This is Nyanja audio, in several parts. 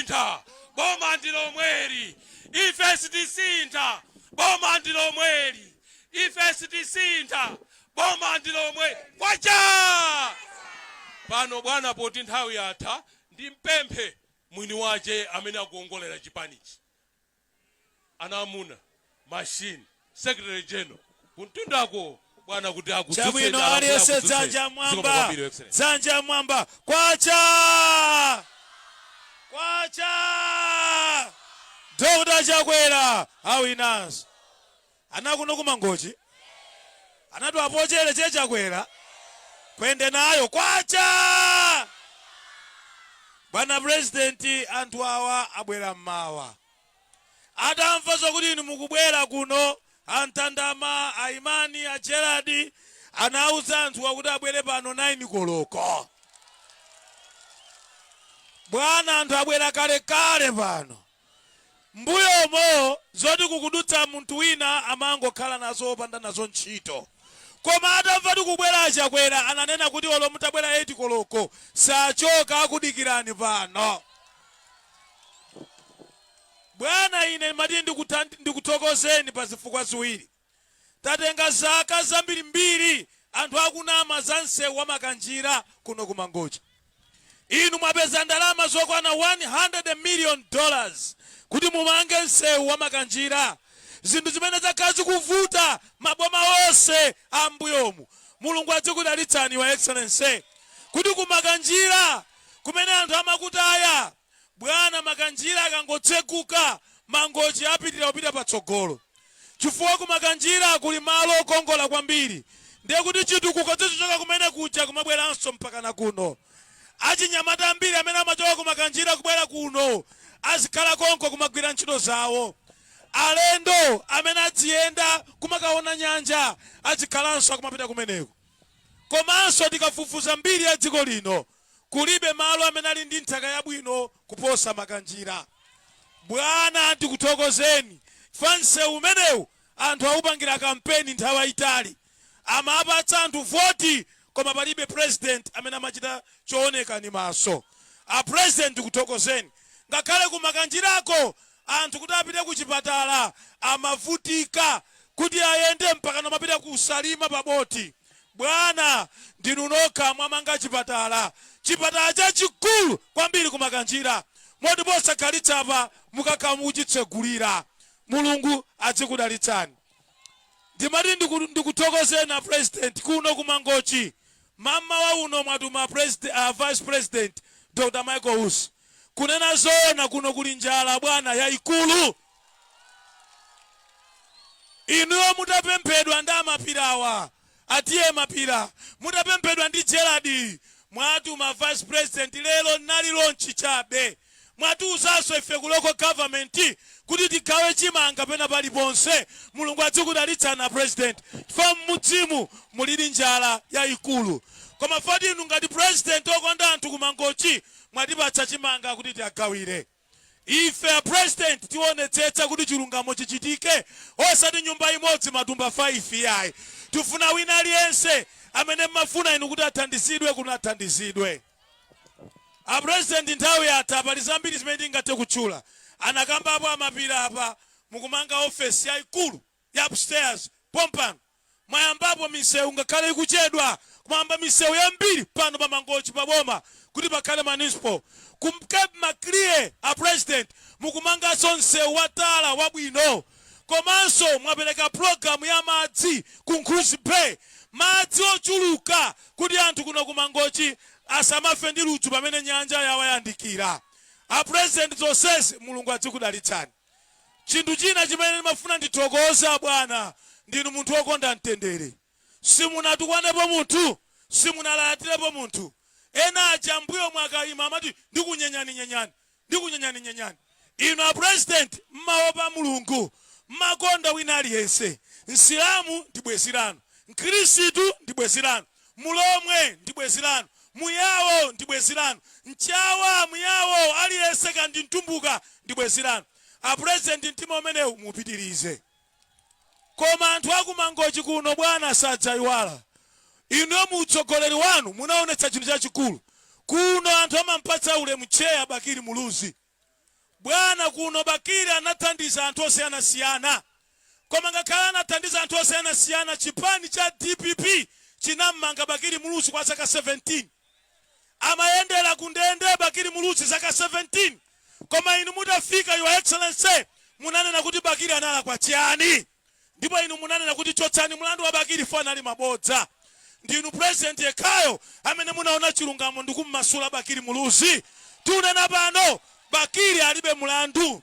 sitisintha boma ndilomweli ife sitisintha boma ndilomweli ife sitisintha boma ndilomweli kwacha pano bwana poti nthawi yatha ndimpemphe mwini wache amene akuongolera chipanichi anamuna machine secretary general kuntundako bwana kuti akudzutse chabwino aliyese dzanja mwamba kwacha Dr. Chakwera awinanso anakuno ku Mangochi anatu apochere che Chakwera kwende nayo kwacha. Bwana President, anthu awa abwera mmawa atamva zokuti inu mukubwera kuno antandama aimani a Gerard anauza anthu wakuti abwere pano 9 koloko. Bwana anthu abwera kale pano mbuyomo zoti kukudutsa munthu wina amangokhala nazo opanda nazo ntchito. Koma atamva tikubwera Chakwera ananena kuti olo mutabwera 8 koloko sachoka akudikirani pano. Bwana ine mati ndikuthokozeni pa zifukwa ziwiri. Tatenga zaka zambirimbiri anthu akunama za msewu wa makanjira kuno ku Mangochi. Inu mwapeza ndalama zokwana $100 million kuti mumange msewu wa makanjira. Zinthu zimene zakhala zikuvuta maboma onse ambuyomu. Mulungu adzikudalitsani wa excellency kuti kumakanjira kumene anthu amakutaya bwana makanjira akangotsekuka Mangochi apitira kupita patsogolo. Chifukwa kumakanjira kuli malo okongola kwambiri. Ndiye kuti chitukuko chochoka kumene kuja kumabweranso mpaka na kuno. Achinyamata ambiri amene amachoka kumakanjira kubwera kuno azikhala konko kumagwira ntchito zawo. Alendo amene adziyenda kumakaona nyanja azikhalanso akumapita kumeneko. Komanso tikafufuza mbiri ya dziko lino kulibe malo amene ali ndi nthaka yabwino kuposa makanjira. Bwana tikuthokozeni fanse umenewu anthu aupangira kampeni nthawi itali amapatsa anthu voti koma palibe president amene amachita chooneka ni maso. A president tikuthokozeni ngakhale kumakanjirako anthu kuti apite ku chipatala amavutika kuti ayende mpaka namapita kusalima paboti. Bwana ndinu nokha mwamanga chipatala chachikulu kwambiri kumakanjira moti posakhalitsa apa mukakhala mukuchitsegulira. Mulungu adzikudalitsani. Ndimati ndikuthokozeni a president kuno ku Mangochi. Mama wa uno mwatuma vice president Dr. Michael Huss kunena zoona kuno kuli njala bwana yaikulu. Inuyo mutapemphedwa ndi amapirawa atiye mapira mutapemphedwa ndi Gerard mwatuma vice president lero nali lonchi chabe mwatiuzanso ife ku local government kuti tigawe chimanga pena paliponse. Mulungu adzikudalitsani a president chifukwa mmudzimu mulili njala yaikulu. Koma foti inu ngati president okonda anthu ku Mangochi mwatipatsa chimanga kuti tiagawire. Ife a president tionetsetsa kuti chilungamo chichitike osati nyumba imodzi matumba 5 yayi. Tufuna wina aliyense amene mmafuna inu kuti athandizidwe kuno athandizidwe. A president nthawi yatha pali zambiri zimene tingathe kutchula. Anakamba apo amapira apa mukumanga office yaikulu ya upstairs pompano. Mwayambapo misewu ngakhale ikuchedwa kumamba misewu yambiri pano pa Mangochi pa BOMA kuti pakhale municipal. Kumkepi makliye a president mukumanga msewu watala wabwino. Komanso mwapereka program ya madzi ku Nkhuzi Bay. Madzi ochuluka kuti anthu kuno ku Mangochi asamafe ndi ludzu pamene nyanja yawayandikira. A president zonsezi Mulungu adzikudalitsani. Chinthu china chimene ndimafuna ndithokoza bwana ndinu munthu wokonda mtendere. Simunatukwanepo munthu simunalatirepo munthu. Ena aja mbuyo mwakayima amati ndikunyenyani. Inu a president mmaopa Mulungu mmakonda wina aliyense. Nsilamu ndi bwezi lanu, Mkhristu ndi bwezi lanu, Mulomwe ndi bwezi lanu, Muyawo ndi bwezi lanu, Mchawa Muyawo aliyense kandi Mtumbuka ndi bwezi lanu. A president mtima umenewu mupitirize. Koma anthu aku Mangochi kuno bwana sadzayiwala. Inu mutsogoleri wanu munaonetsa chinthu chachikulu. Kuno anthu amampatsa ulemu Cheya Bakiri Muluzi. bwana kuno bakiri anathandiza anthu osiyana-siyana. Koma ngakhala anathandiza anthu osiyana-siyana, chipani cha DPP chinamanga Bakiri Muluzi kwa zaka 17. Amayendera kundende Bakiri Muluzi zaka 17. Koma inu mutafika your excellency munanena kuti Bakiri anala kwa chiyani. Ndipo inu munanena kuti chotsani mlandu wa Bakiri fana ali mabodza. Ndinu president yekhayo amene munaona chilungamo ndikummasula Bakiri Muluzi. Tunena pano Bakiri alibe mulandu.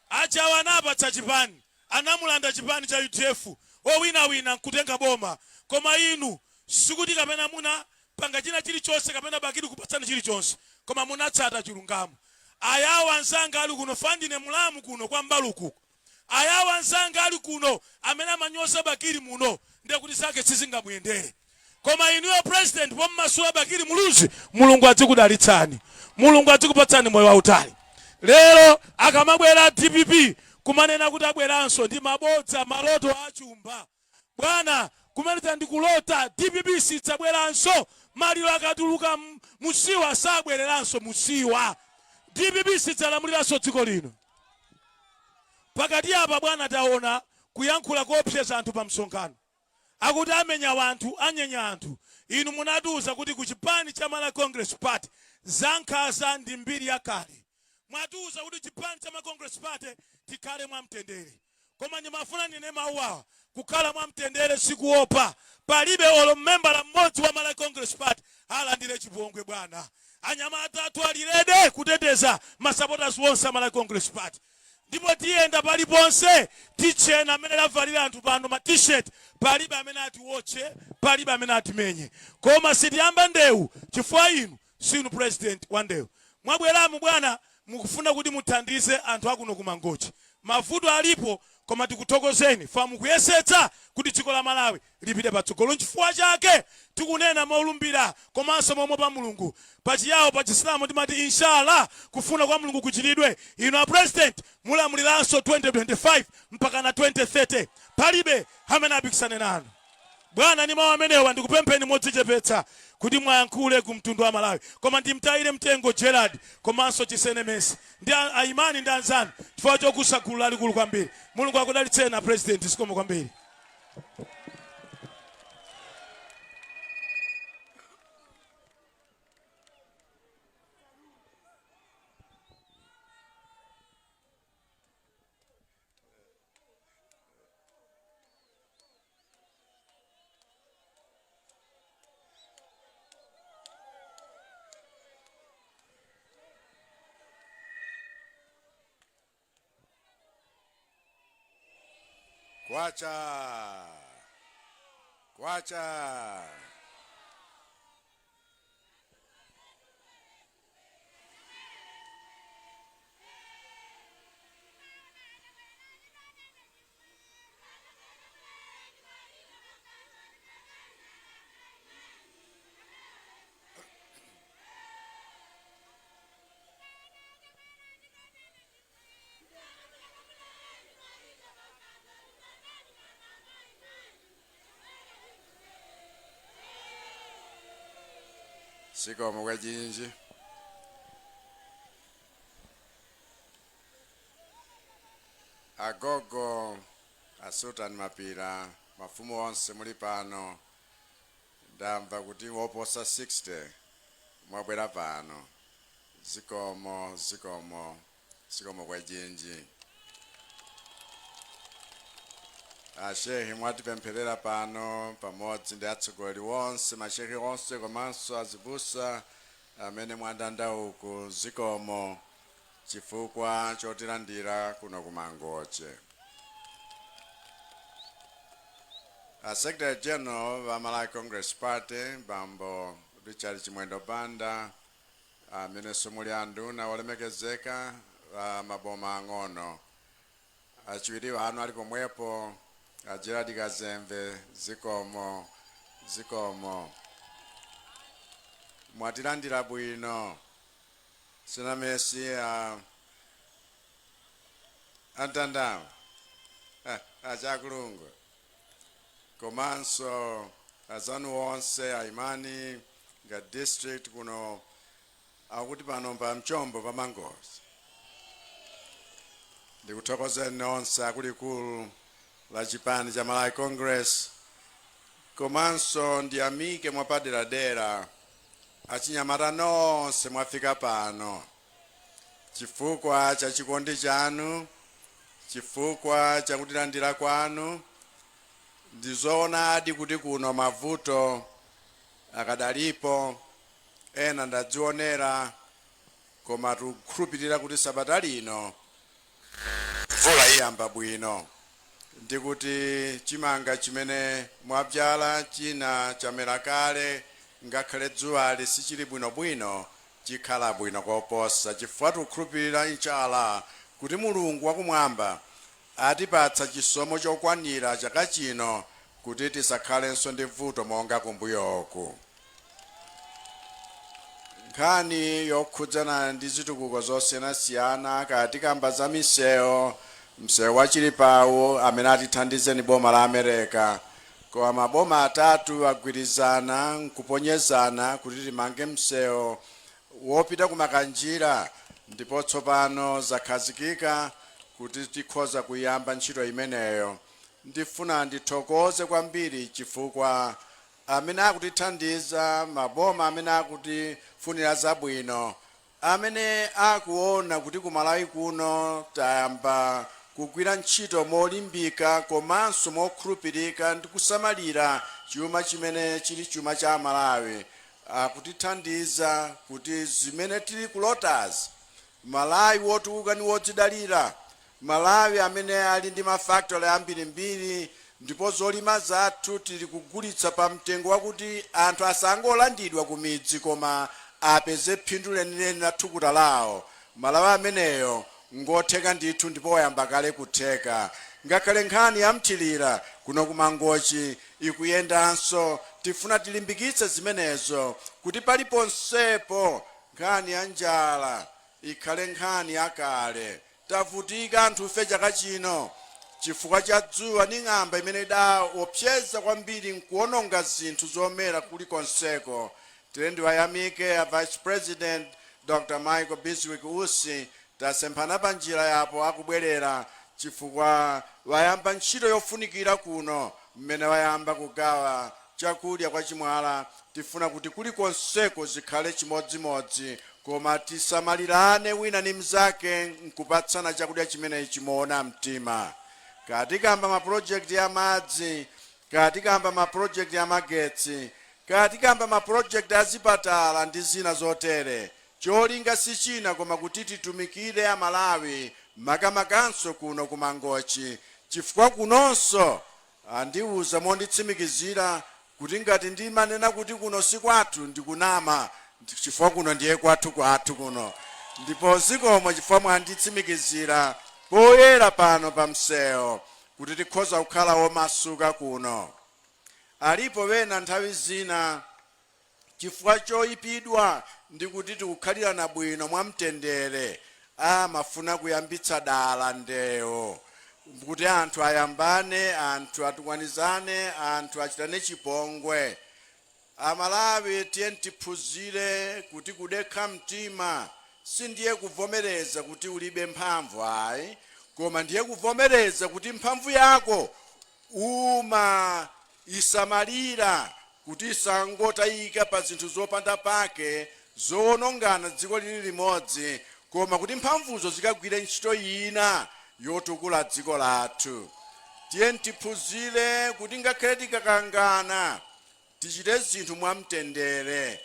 Achawa anapatsa chipani. Anamulanda chipani cha UTF. Owina nkutenga boma. Koma inu sikuti kapena muna panga china chilichonse kapena Bakiri kupatsani chilichonse. Koma munatsata chilungamo. Ayawa nzanga ali kuno fandine mulamu kuno kwa mbaluku. Ayawa nzanga ali kuno amene amanyoza Bakiri muno ndiye kuti zake sizingamuyendere. Koma inuyo president pommasula Bakiri Muluzi, Mulungu adzikudalitsani. Mulungu adzikupatsani moyo wautali. Lero akamabwera DPP kumanena kuti abweranso ndi mabodza maloto achumba. Bwana kumanita ndikulota DPP sidzabweranso, maliro akatuluka musiwa sabwereranso musiwa. DPP sidzalamuliranso dziko lino. Pakati apa bwana taona kuyankhula koopseza anthu pa msonkhano. Akuti amenya wanthu, anyenya anthu. Inu munatuza kuti kuchipani cha Malawi Congress Party zankhaza ndi mbiri yakale. Mwatuza kuti chipani cha Congress Party tikhale mwamtendere. Koma ndimafuna nene mauwa kukhala mwamtendere sikuopa. Palibe olo membala mmodzi wa Malawi Congress Party alandire chipongwe bwana. Anyamata atwalirede kuteteza masupporters wonse Malawi Congress Party. Ndipo tiyenda paliponse tichena amene lavalira anthu pano ma t-shirt palibe amene ati woche, palibe amene ati menye. Koma sitiyamba ndewu chifukwa inu sinu president wa ndewu. Mwabweramu bwana mukufuna kuti muthandize anthu akuno ku Mangochi. Mavuto alipo koma tikuthokozeni fa mukuyesetsa kuti dziko la Malawi lipite patsogolo. N'chifukwa chake tikunena maulumbira komanso momwe pa Mulungu. Pachiyawo pa Chisilamu timati inshallah kufuna kwa Mulungu kuchitidwe. Inu a president mulamuliranso 2025 mpaka na 2030. Palibe amene apikisane nanu. Bwana ni mawu amenewa ndikupempheni modzichepetsa kuti mwayankhule kumtundu wa Malawi. Koma ndimtayire mtengo Gerard komanso Chisenemesi ndi aimani ndi anzanu chifukwa chokusa gulu lalikulu kwambiri. Mulungu akudalitseni na president zikomo kwambiri. Kwacha. Sikomo kwejinji. Agogo Sultan Mapira mafumu onse muli pano ndamva kuti woposa 60 mwabwera pano. Sikomo kwejinji. Ashehi mwatipempherera pano pamodzi ndi atsogoleri wonse mashehi onse komanso azibusa amene mwandandauko. Zikomo chifukwa chotilandira kuno ku Mangochi. Secretary General wa Malawi Congress Party Bambo Richard Chimwendo Banda amene somuli anduna olemekezeka maboma ang'ono. Achiwiri anu ali pomwepo Gerard Kazembe. Zikomo mwatilandira bwino. Sinamesi antandao achakulungu komanso azanu wonse aimani nga district kuno akuti pano pa mchombo pa Mangochi. ndikuthokozeni nonse akulikulu la chipani cha Malawi Congress komanso ndiyamike mwapaderadera achinyamata nonse mwafika pano chifukwa cha chikondi chanu, chifukwa cha kutilandira kwanu. Ndizoonadi kuti kuno mavuto akadalipo ena ndadzionera, koma tikukhulupirira kuti sabata lino mvula iyamba bwino, ndikuti chimanga chimene mwabzala china chamera kale ngakhale dzuwali sichili bwinobwino chikhala bwino koposa, chifukwa tikukhulupirira inshallah kuti Mulungu wakumwamba atipatsa chisomo chokwanira chaka chino kuti tisakhalenso ndi vuto monga kumbuyoku. Nkhani yokhudzana ndi zitukuko zosiyanasiyana katikamba za msewu wa Chilipawu amene atithandizeni boma la America, koma maboma atatu agwirizana nkuponyezana kuti timange msewu wopita kumakanjira, ndipo tsopano zakhazikika kuti tikhoza kuyamba ntchito imeneyo. Ndifuna ndithokoze kwambiri chifukwa amene akutithandiza, maboma amene akutifunira zabwino, amene akuona kuti ku Malawi kuno tayamba kugwira ntchito molimbika komanso mokhulupirika ndi kusamalira chuma chimene chili chuma cha Malawi, akutithandiza kuti zimene tili kulotazi, Malawi wotukuka ni wodzidalira, Malawi amene ali ndi mafactory ambirimbiri, ndipo zolima zathu tili kugulitsa pa mtengo wakuti anthu asangolandidwa ku midzi koma apeze phindu lenileni la thukuta lawo. Malawi ameneyo ngotheka ndithu ndipo wayamba kale kutheka. Ngakhale nkhani ya mthilira kuno ku Mangochi ikuyendanso, tifuna tilimbikitse zimenezo kuti paliponsepo nkhani ya njala ikhale nkhani yakale. Tavutika anthu fe chaka chino chifukwa cha dzuwa ndi ng'amba imene idaopseza kwambiri nkuononga zinthu zomera kulikonseko. Tile ndiwayamike a Vice President Dr. Michael Biswick Usi, tasemphana pa njira yapo akubwerera chifukwa wayamba ntchito yofunikira kuno mmene wayamba kugawa chakudya kwa chimwala. Tifuna kuti kulikonseko zikhale chimodzimodzi, koma tisamalirane wina ni mzake nkupatsana chakudya chimene chimuona mtima. Katikamba maprojekti ya madzi, katikamba maprojekti ya magetsi, katikamba maprojekti ya zipatala ndi zina zotere, cholinga si china koma kuti titumikire a Malawi makamakanso kuno ku Mangochi, chifukwa kunonso andiuza monditsimikizira kuti ngati ndimanena kuti kuno si kwathu ndikunama, chifukwa kuno ndiye kwathu kuno. Ndipo zikomo chifukwa mwanditsimikizira poyera pano pa msewu kuti tikhoza kukhala omasuka kuno. Alipo wena nthawi zina chifukwa choyipidwa ndi kuti tikukhalirana bwino mwamtendere, amafuna kuyambitsa dala ndewo kuti anthu ayambane, anthu atukwanizane, anthu achitane chipongwe. Amalawi tiyeni tiphunzire kuti kudekha mtima sindiye kuvomereza kuti ulibe mphamvu ayi, koma ndiye kuvomereza kuti mphamvu yako isamalira kuti isangotayika pa zinthu zopanda pake zoonongana dziko lili limodzi, koma kuti mphamvuzo zikagwire ntchito ina yotukula dziko lathu. Tiyeni tiphunzire kuti ngakhale tikakangana tichite zinthu mwamtendere.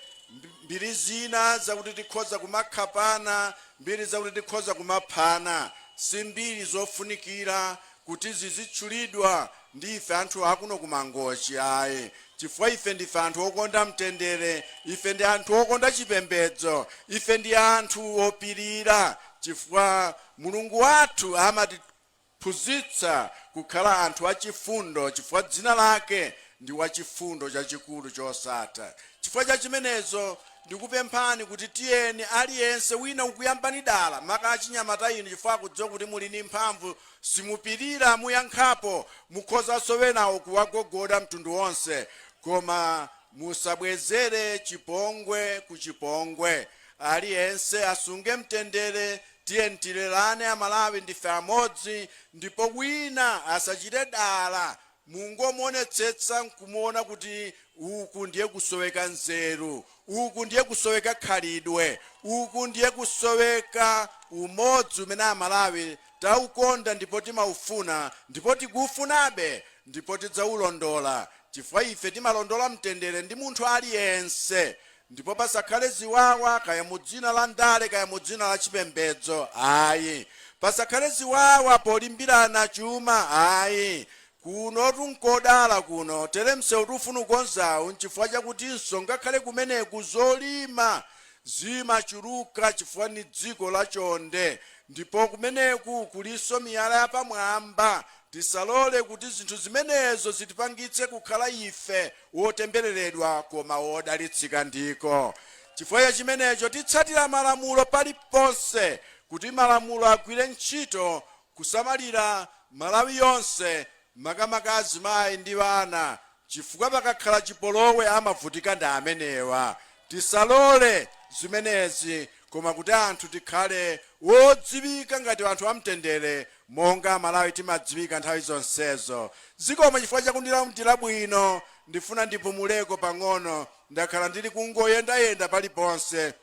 Mbiri zina zakuti tikhoza kumakhapana, mbiri zakuti tikhoza kumaphana, si mbiri zofunikira kuti zizitchulidwa ndi ife anthu akuno ku Mangochi ayi, chifukwa ife ndife anthu okonda mtendere, ife ndi anthu okonda chipembedzo, ife ndi anthu opirira, chifukwa Mulungu wathu amatiphunzitsa kukhala anthu achifundo, chifukwa dzina lake ndi wachifundo chachikulu chosatha. Chifukwa cha chimenezo ndikupemphani kuti tiyeni aliyense wina ukuyambani dala maka achinyamata inu, chifukwa kudziwa kuti muli ni mphamvu, simupirira muyankhapo, mukhoza sowenawo kuwagogoda mtundu wonse, koma musabwezere chipongwe ku chipongwe. Aliyense asunge mtendere tiye tilelane Amalawi ndife amodzi, ndipo wina asachite dala mungomuonetsetsa nkumuona kuti uku ndiye kusoweka nzeru, uku ndiye kusoweka khalidwe, uku ndiye kusoweka umodzi umene Amalawi taukonda ndipo timaufuna, ndipo tikuufunabe, ndipo tidzaulondola, chifukwa ife timalondola mtendere ndi munthu aliyense, ndipo pasakhale ziwawa kaya mu dzina la ndale kaya mu dzina la chipembedzo. Ayi, pasakhale ziwawa polimbirana chuma. Ayi, kuno tunkodala kuno tere msewu tufuna ukonzawu nchifukwa chakutinso ngakhale kumeneku zolima zimachuluka chifukwa ni dziko la chonde, ndipo kumeneku kuliso miyala yapamwamba. Tisalole kuti zinthu zimenezo zitipangitse kukhala ife wotembereredwa koma wodalitsika ndiko. Chifukwa ya chimenecho titsatira malamulo paliponse, kuti malamulo agwire ntchito kusamalira Malawi yonse, makamaka azimayi ndi ana, chifukwa pakakhala chipolowe amavutika ndi amenewa. Tisalole zimenezi, koma kuti anthu tikhale wodziwika ngati anthu amtendere monga Malawi timadziwika nthawi zonsezo. Zikomo chifukwa chakundira bwino, ndifuna ndipumuleko pang'ono, ndakhala ndili kungoyendayenda paliponse.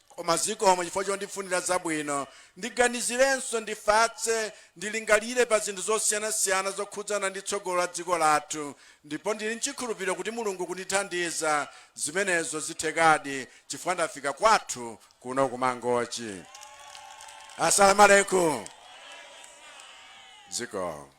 Koma zikomo chifukwa chondifunira zabwino, ndiganizirenso ndifatse ndilingalire pa zinthu zosiyanasiyana zokhudzana ndi tsogolo la dziko lathu, ndipo ndili nchikhulupiriro kuti Mulungu kundithandiza zimenezo zithekadi, chifukwa ndafika kwathu kuno ku Mangochi. Assalamu alaikum. Ziko.